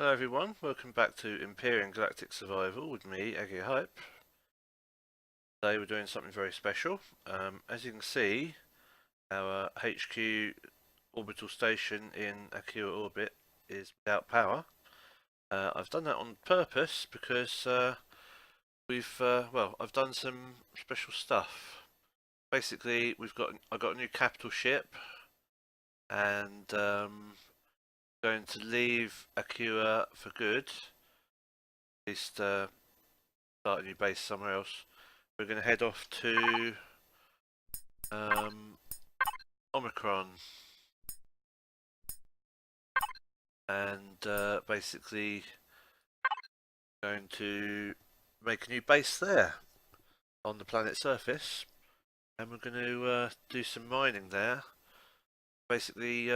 Hello everyone, welcome back to Empyrion Galactic Survival with me, Eggia Haiip. Today we're doing something very special. As you can see, our HQ orbital station in Akua orbit is without power. I've done that on purpose because I've done some special stuff. Basically, I got a new capital ship, and going to leave Akua for good. At least start a new base somewhere else. We're going to head off to Omicron and basically going to make a new base there on the planet's surface, and we're going to do some mining there. Basically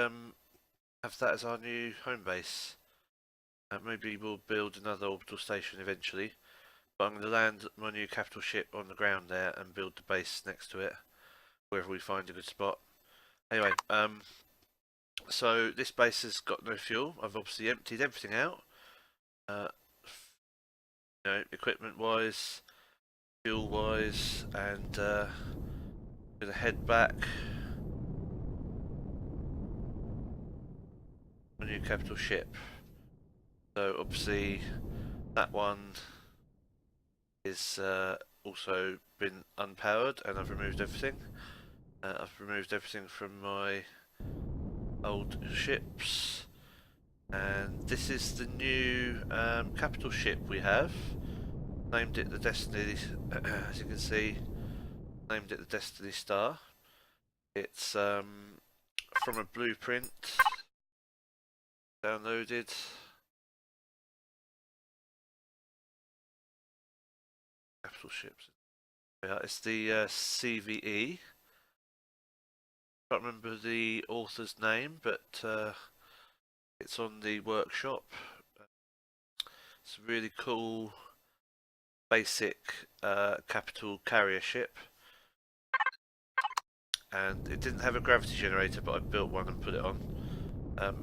have that as our new home base. Maybe we'll build another orbital station eventually, but I'm going to land my new capital ship on the ground there and build the base next to it, wherever we find a good spot. Anyway, so this base has got no fuel. I've obviously emptied everything out, equipment wise, fuel wise, and I'm going to head back my new capital ship. So obviously that one is also been unpowered, and I've removed everything. I've removed everything from my old ships, and this is the new capital ship we have. Named it the Destiny, as you can see, named it the Destiny Star. It's from a blueprint downloaded. Capital ships. Yeah, it's the CVE. Can't remember the author's name, but it's on the workshop. It's a really cool, basic capital carrier ship, and it didn't have a gravity generator, but I built one and put it on.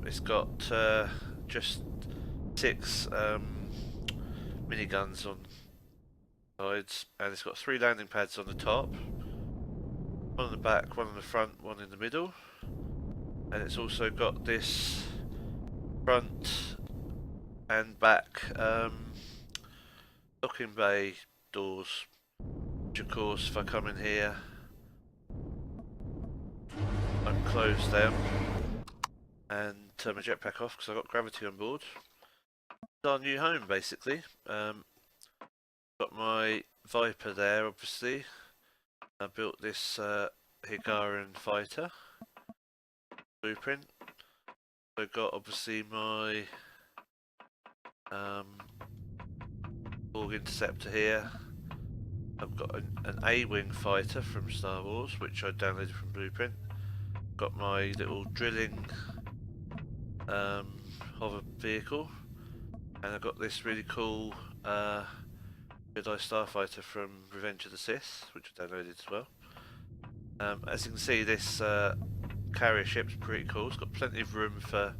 It's got just 6 miniguns on sides, and it's got 3 landing pads on the top. One on the back, one on the front, one in the middle, and it's also got this front and back docking bay doors, which of course if I come in here I can close them and turn my jetpack off because I've got gravity on board. It's our new home basically. Got my Viper there obviously. I built this Higarian fighter blueprint. I've got obviously my Borg interceptor here. I've got an A-wing fighter from Star Wars, which I downloaded from blueprint. Got my little drilling hover vehicle, and I've got this really cool Jedi Starfighter from Revenge of the Sith, which I downloaded as well. As you can see, this carrier ship's pretty cool. It's got plenty of room for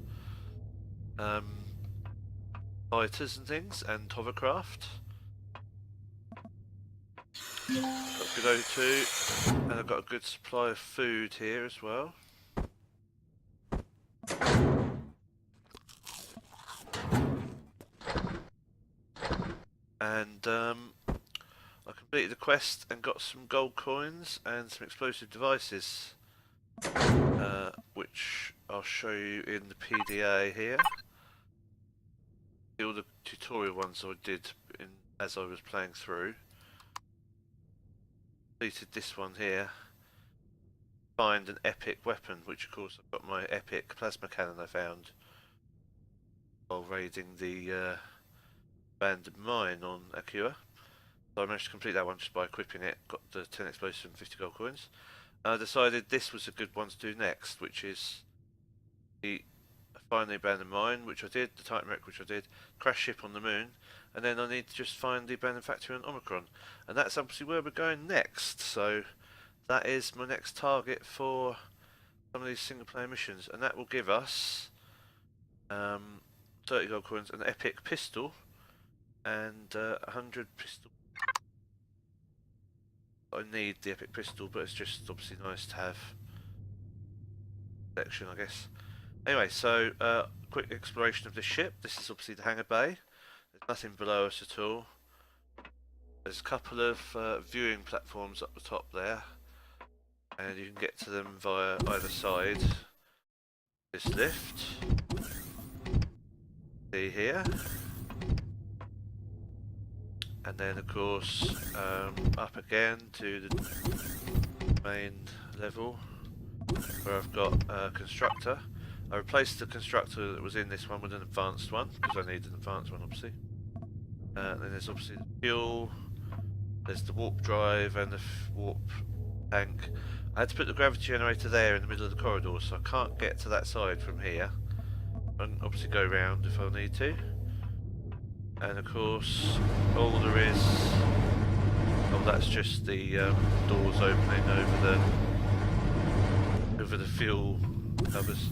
fighters and things, and hovercraft. Got a good O2, and I've got a good supply of food here as well. And I completed the quest and got some gold coins and some explosive devices, which I'll show you in the PDA here. All the tutorial ones I did as I was playing through. Completed this one here. Find an epic weapon, which of course I've got my epic plasma cannon I found while raiding the abandoned mine on Akua. So I managed to complete that one just by equipping it. Got the 10 explosives and 50 gold coins. I decided this was a good one to do next, which is the find the abandoned mine, which I did, the Titan wreck, which I did, crash ship on the moon, and then I need to just find the abandoned factory on Omicron. And that's obviously where we're going next, so that is my next target for some of these single player missions, and that will give us 30 gold coins, an epic pistol, and 100 pistol. I need the epic pistol, but it's just obviously nice to have collection, I guess. Anyway, so quick exploration of the ship. This is obviously the hangar bay. There's nothing below us at all. There's a couple of viewing platforms up the top there, and you can get to them via either side. This lift. See here. And then of course up again to the main level where I've got a constructor. I replaced the constructor that was in this one with an advanced one because I need an advanced one obviously. Then there's obviously the fuel, there's the warp drive and the warp tank. I had to put the gravity generator there in the middle of the corridor, so I can't get to that side from here. I can obviously go round if I need to. And of course, all there is, oh, that's just the doors opening over the fuel covers.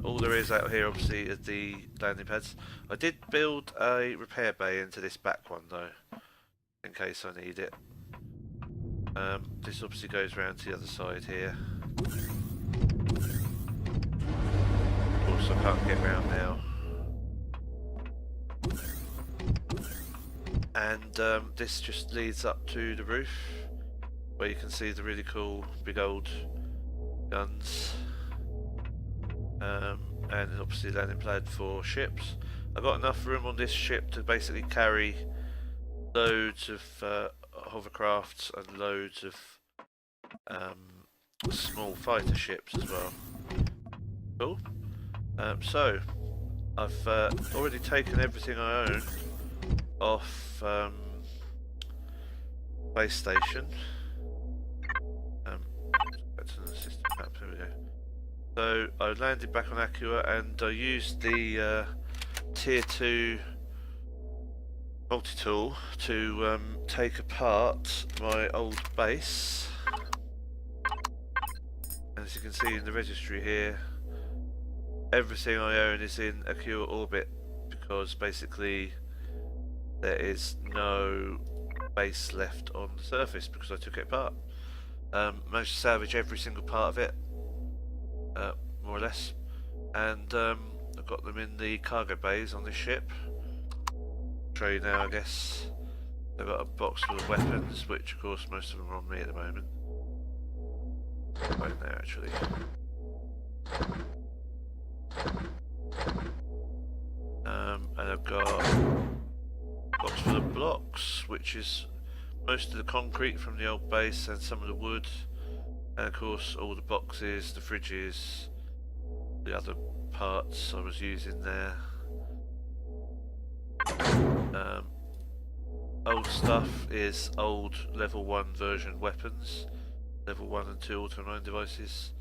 All there is out here, obviously, is the landing pads. I did build a repair bay into this back one, though, in case I need it. This obviously goes round to the other side here. Of course, I can't get round now. And this just leads up to the roof, where you can see the really cool big old guns, and obviously landing pad for ships. I've got enough room on this ship to basically carry loads of hovercrafts and loads of small fighter ships as well. Cool. So I've already taken everything I own off base station. Back to the system map, here we go. So I landed back on Akua and I used the tier 2 multi-tool to take apart my old base. And as you can see in the registry here, everything I own is in Akua orbit because basically there is no base left on the surface because I took it apart. Managed to salvage every single part of it, more or less, and I've got them in the cargo bays on this ship. I'll show you now, I guess. They've got a box full of weapons, which of course most of them are on me at the moment. Right there, actually. And I've got box full of blocks, which is most of the concrete from the old base and some of the wood, and of course all the boxes, the fridges, the other parts I was using there. Old stuff is old level 1 version weapons, level 1 and 2 auto-mine devices,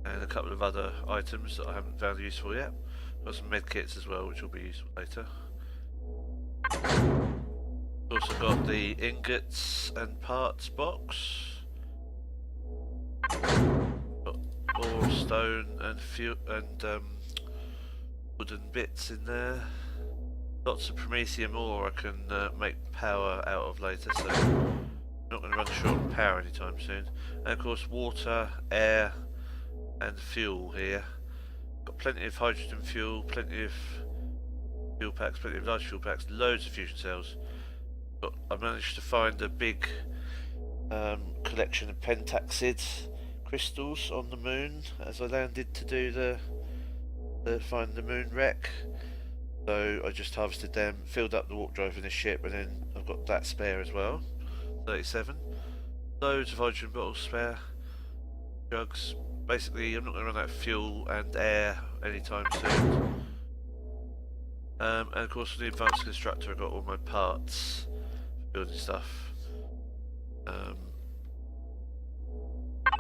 and a couple of other items that I haven't found useful yet. Got some medkits as well, which will be useful later. Also got the ingots and parts box. Got ore, stone, and fuel and wooden bits in there. Lots of promethium ore I can make power out of later, so I'm not going to run short on power anytime soon. And of course water, air, and fuel here. Got plenty of hydrogen fuel, plenty of fuel packs, plenty of large fuel packs, loads of fusion cells. But I managed to find a big collection of pentaxid crystals on the moon as I landed to do the find the moon wreck. So I just harvested them, filled up the warp drive in the ship, and then I've got that spare as well. 37. Loads of hydrogen bottles spare. Jugs. Basically, I'm not going to run out of fuel and air anytime soon. And of course, for the advanced constructor, I got all my parts for building stuff.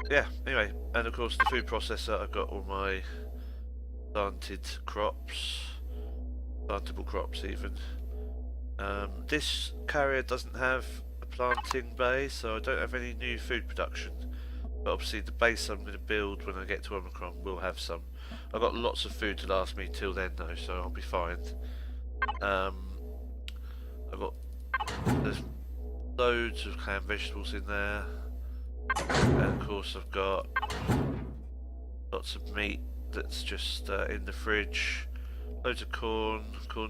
Yeah. Anyway, and of course, the food processor. I've got all my planted crops, plantable crops even. This carrier doesn't have a planting bay, so I don't have any new food production. But obviously the base I'm going to build when I get to Omicron will have some. I've got lots of food to last me till then though, so I'll be fine. There's loads of canned vegetables in there, and of course I've got lots of meat that's just in the fridge. Loads of corn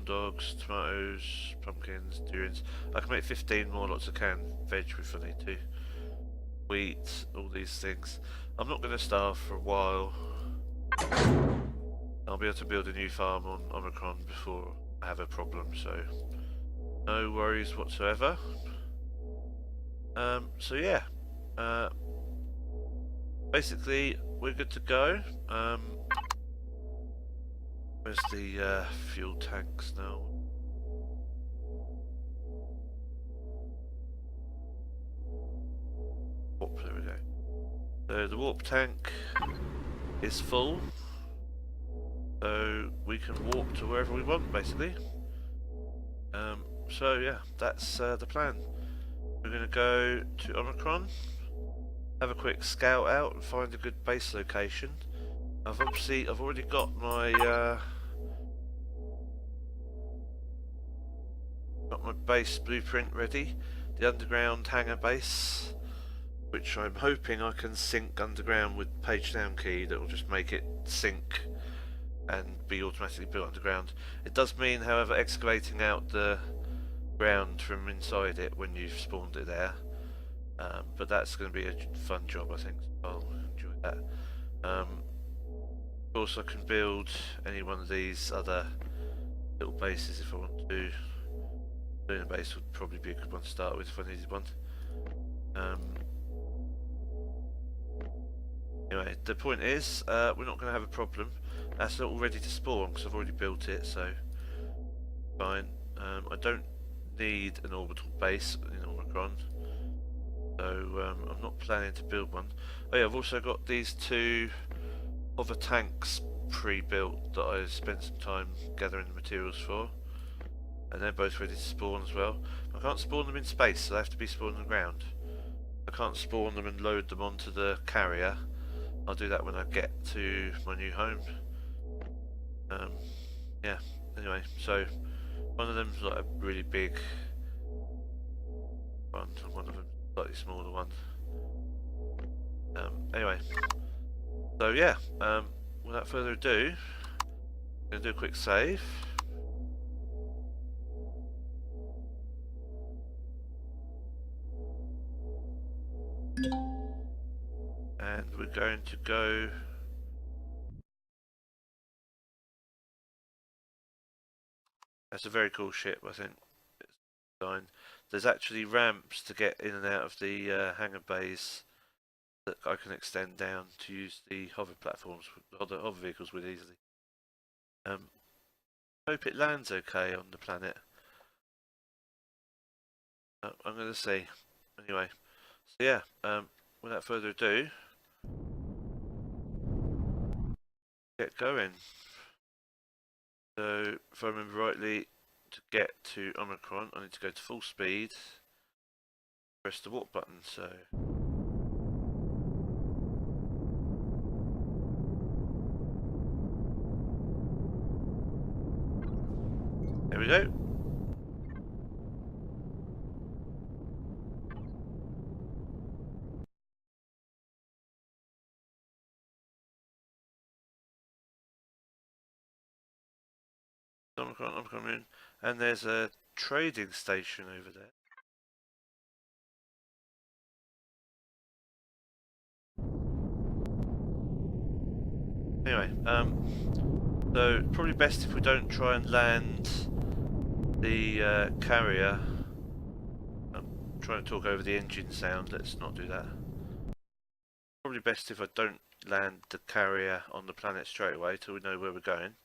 dogs, tomatoes, pumpkins, durians. I can make 15 more lots of canned veg if I need to. Wheat, all these things. I'm not going to starve for a while. I'll be able to build a new farm on Omicron before I have a problem, so no worries whatsoever. So yeah, basically we're good to go. Where's the fuel tanks now? Warp, there we go. So the warp tank is full, so we can warp to wherever we want basically. So yeah, that's the plan. We're going to go to Omicron, have a quick scout out and find a good base location. I've already got my base blueprint ready, the underground hangar base, which I'm hoping I can sync underground with page down key that will just make it sync and be automatically built underground. It does mean, however, excavating out the ground from inside it when you've spawned it there, but that's going to be a fun job, I think. So I'll enjoy that. Of course, I can build any one of these other little bases if I want to. Building a base would probably be a good one to start with if I needed one. Anyway, the point is, we're not going to have a problem. That's all ready to spawn because I've already built it, so fine. I don't need an orbital base in Omicron, so I'm not planning to build one. Oh yeah, I've also got these two hover tanks pre-built that I spent some time gathering the materials for, and they're both ready to spawn as well. I can't spawn them in space, so they have to be spawned on the ground. I can't spawn them and load them onto the carrier. I'll do that when I get to my new home. Yeah, anyway, so one of them's like a really big one, and one of them's a slightly smaller one. Anyway, so yeah, without further ado, I'm going to do a quick save. And we're going to go that's a very cool ship, I think. It's designed. There's actually ramps to get in and out of the hangar bays that I can extend down to use the hover platforms, or the hover vehicles with easily. Hope it lands okay on the planet. I'm going to see. Anyway, so yeah, without further ado, get going. So, if I remember rightly, to get to Omicron, I need to go to full speed, press the warp button, so... There we go. Omicron Moon, and there's a trading station over there. Anyway, so probably best if we don't try and land the carrier. I'm trying to talk over the engine sound, let's not do that. Probably best if I don't land the carrier on the planet straight away till we know where we're going.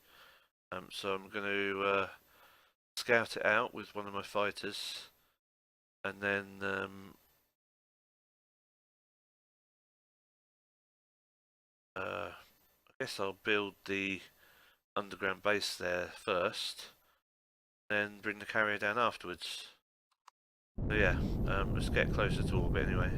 So I'm going to scout it out with one of my fighters, and then I guess I'll build the underground base there first, then bring the carrier down afterwards. So yeah, let's get closer to orbit anyway.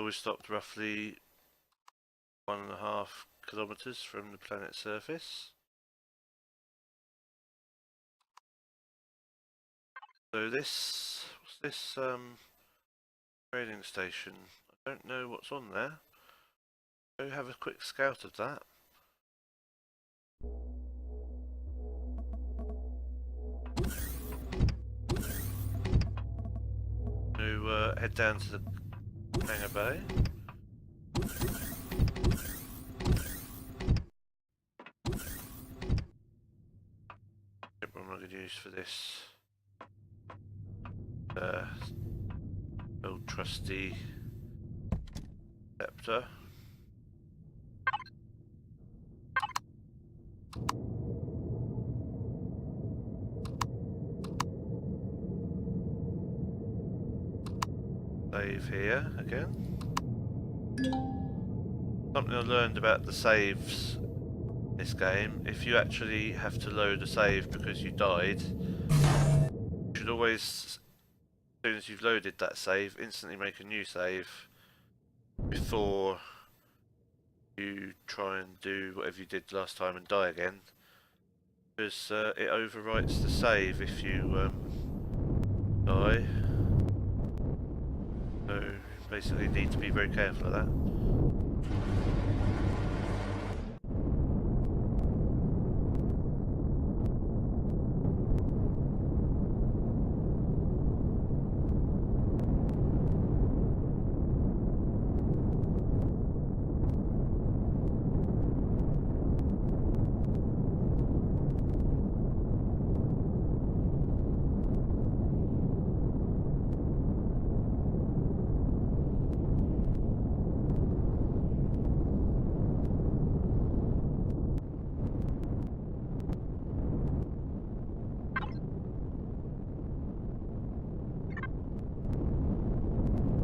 So we stopped roughly 1.5 kilometers from the planet's surface. So this, what's this trading station? I don't know what's on there. Go have a quick scout of that. To head down to the hangar bay. What am I going to use for this? Old trusty scepter. Save here again. Something I learned about the saves in this game, if you actually have to load a save because you died, you should always, as soon as you've loaded that save, instantly make a new save before you try and do whatever you did last time and die again, because it overwrites the save if you die. So basically you need to be very careful of that.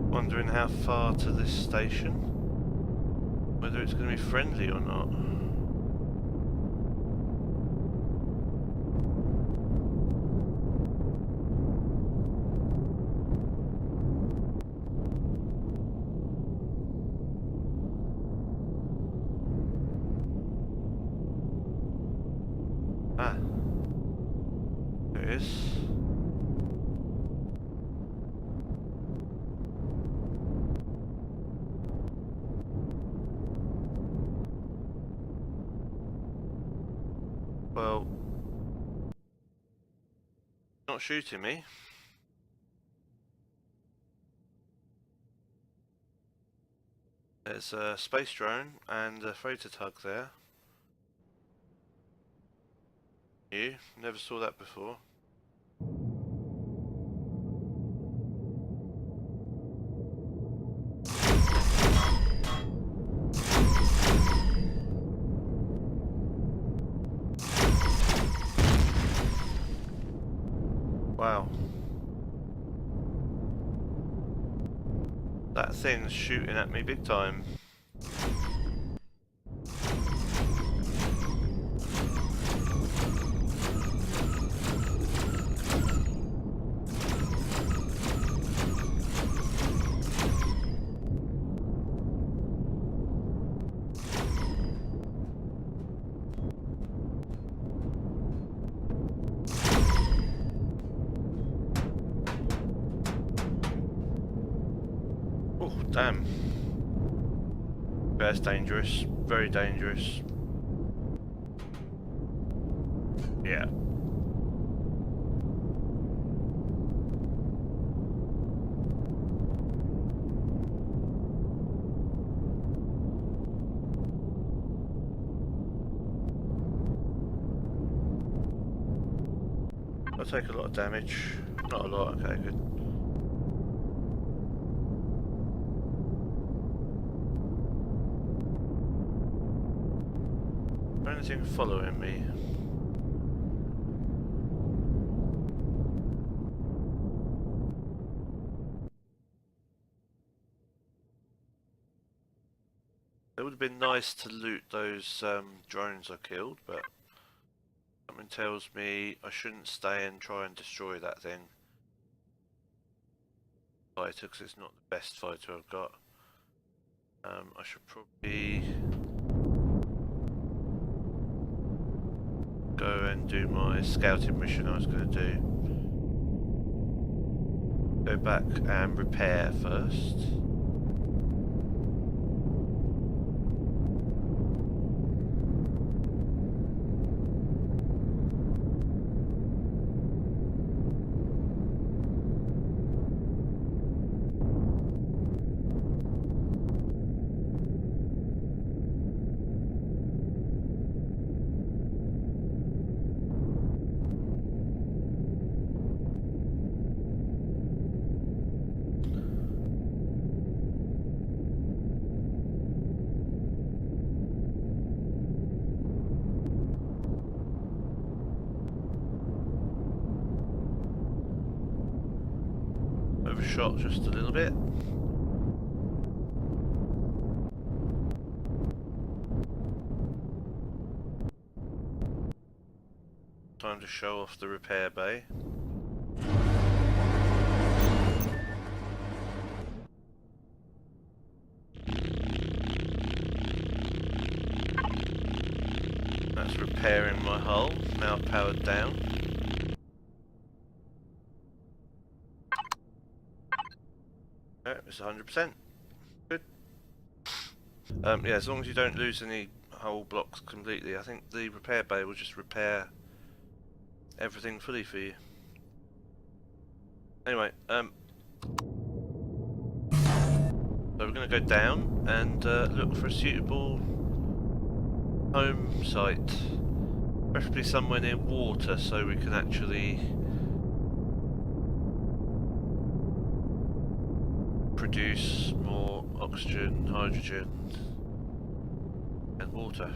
Wondering how far to this station, whether it's going to be friendly or not. Ah, there it is. Well, not shooting me. There's a space drone and a freighter tug there. You never saw that before. Wow. That thing's shooting at me big time. Oh, damn. That's dangerous. Very dangerous. Yeah. I'll take a lot of damage. Not a lot, okay, good. Anything following me? It would have been nice to loot those drones I killed, but something tells me I shouldn't stay and try and destroy that thing. Fighter, because it's not the best fighter I've got. I should probably go and do my scouting mission I was going to do. Go back and repair first. Overshot just a little bit. Time to show off the repair bay. That's repairing my hull, now powered down. It's 100%. Good. Yeah, as long as you don't lose any hull blocks completely, I think the repair bay will just repair everything fully for you. Anyway, so we're going to go down and look for a suitable home site, preferably somewhere near water so we can actually produce more oxygen, hydrogen and water.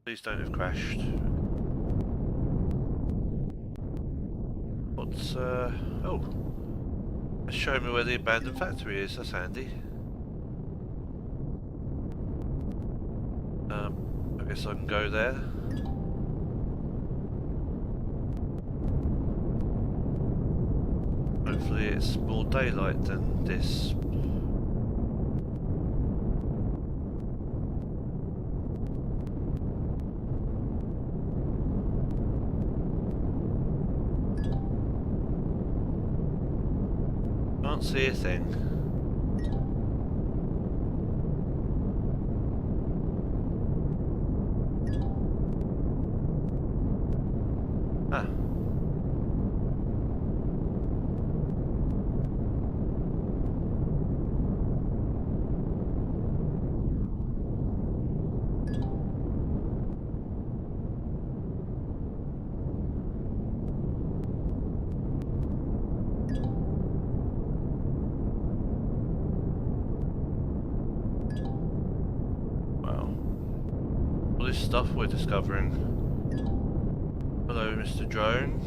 Please don't have crashed. What's oh, it's showing me where the abandoned factory is. That's handy. I guess I can go there. Hopefully it's more daylight than this. Can't see a thing. Ah. Stuff we're discovering. Hello, Mr. Drone.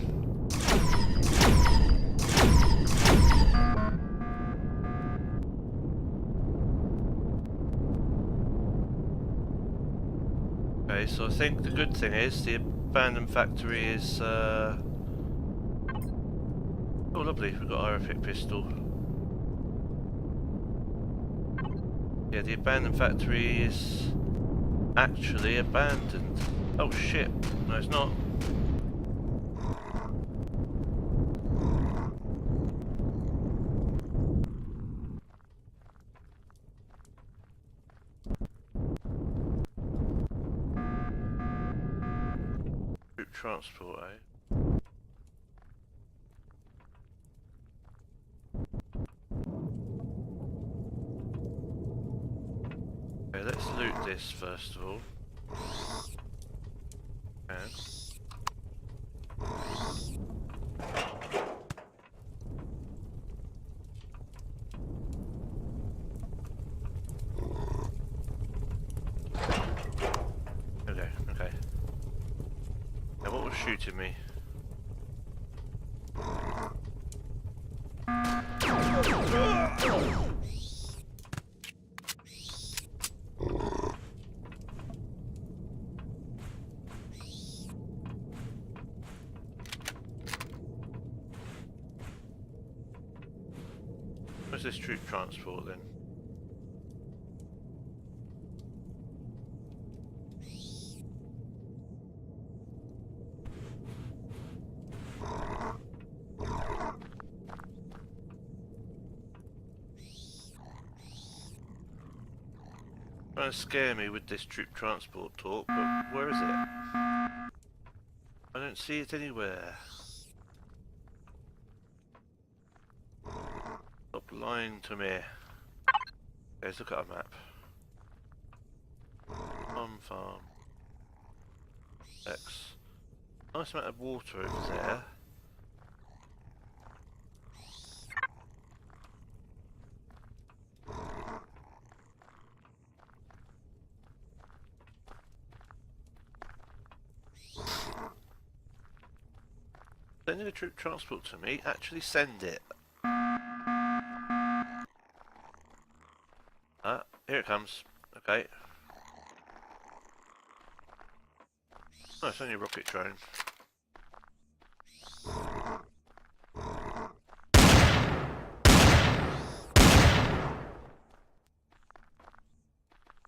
Okay, so I think the good thing is the abandoned factory is oh lovely, we've got a Haiip pistol. Yeah, the abandoned factory is actually abandoned. Oh shit, no it's not. Group transport, eh? Okay, let's loot this first of all. Okay. Okay. Now what was shooting me? this troop transport then? Trying to scare me with this troop transport talk, but where is it? I don't see it anywhere. Stop lying to me. Okay, let's look at our map. Farm. X. Nice amount of water over there. Sending a troop transport to me, actually send it. Ah, here it comes. Okay. Oh, it's only a rocket drone.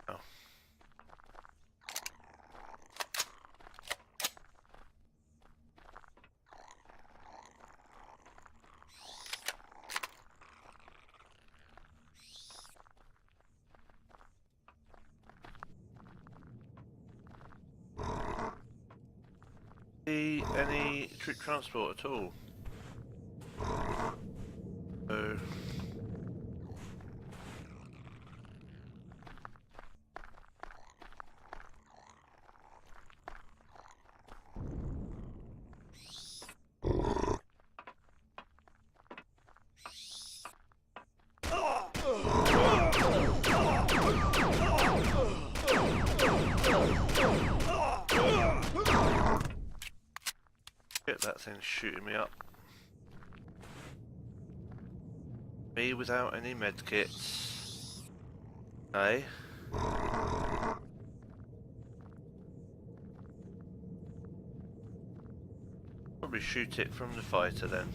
Oh. See any troop transport at all? Oh. Get that thing shooting me up. Me without any medkits. Hey. Probably shoot it from the fighter then.